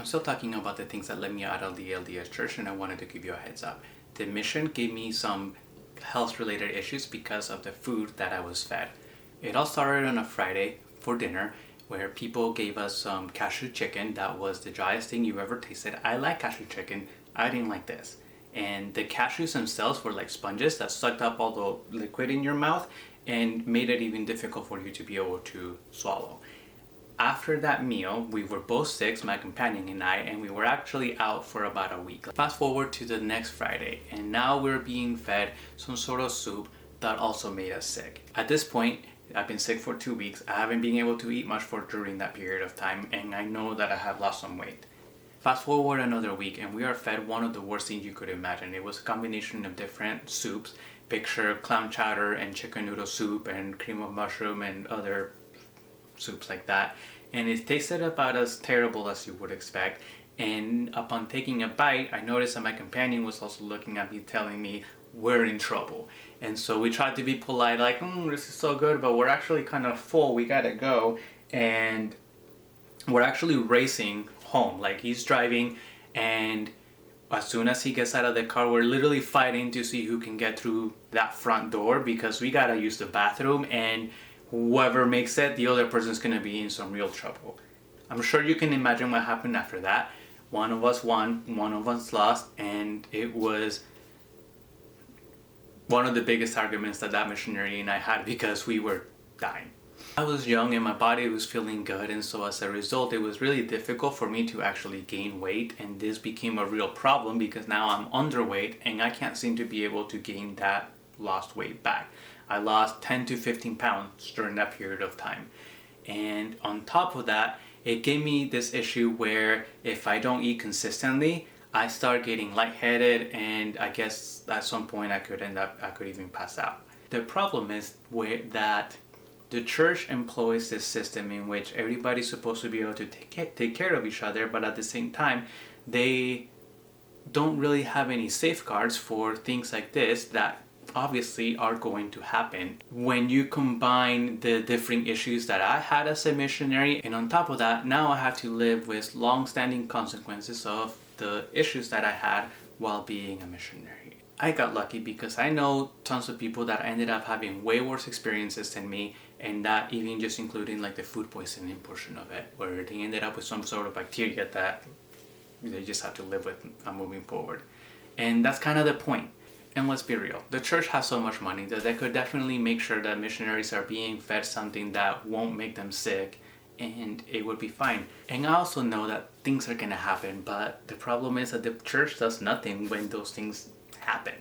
I'm still talking about the things that led me out of the LDS church, and I wanted to give you a heads up. The mission gave me some health related issues because of the food that I was fed. It all started on a Friday for dinner where people gave us some cashew chicken that was the driest thing you ever tasted. I like cashew chicken, I didn't like this. And the cashews themselves were like sponges that sucked up all the liquid in your mouth and made it even difficult for you to be able to swallow. After that meal, we were both sick, my companion and I, and we were actually out for about a week. Fast forward to the next Friday, and now we're being fed some sort of soup that also made us sick. At this point, I've been sick for 2 weeks. I haven't been able to eat much for during that period of time, and I know that I have lost some weight. Fast forward another week, and we are fed one of the worst things you could imagine. It was a combination of different soups. Picture clam chowder and chicken noodle soup and cream of mushroom and other soups like that, and it tasted about as terrible as you would expect. And upon taking a bite, I noticed that my companion was also looking at me, telling me we're in trouble. And so we tried to be polite, like, this is so good, but we're actually kind of full, we gotta go. And we're actually racing home. Like, he's driving, and as soon as he gets out of the car, we're literally fighting to see who can get through that front door, because we gotta use the bathroom, and whoever makes it, the other person's gonna be in some real trouble. I'm sure you can imagine what happened after that. One of us won, one of us lost, and it was one of the biggest arguments that missionary and I had, because we were dying. I was young and my body was feeling good, and so as a result it was really difficult for me to actually gain weight, and this became a real problem because now I'm underweight and I can't seem to be able to gain that lost weight back. I lost 10 to 15 pounds during that period of time. And on top of that, it gave me this issue where if I don't eat consistently, I start getting lightheaded, and I guess at some point I could even pass out. The problem is that the church employs this system in which everybody's supposed to be able to take care of each other, but at the same time, they don't really have any safeguards for things like this that obviously are going to happen. When you combine the different issues that I had as a missionary, and on top of that, now I have to live with long-standing consequences of the issues that I had while being a missionary. I got lucky because I know tons of people that ended up having way worse experiences than me, and that even just including like the food poisoning portion of it, where they ended up with some sort of bacteria that they just have to live with moving forward. And that's kind of the point. And let's be real, the church has so much money that they could definitely make sure that missionaries are being fed something that won't make them sick, and it would be fine. And I also know that things are gonna happen, but the problem is that the church does nothing when those things happen.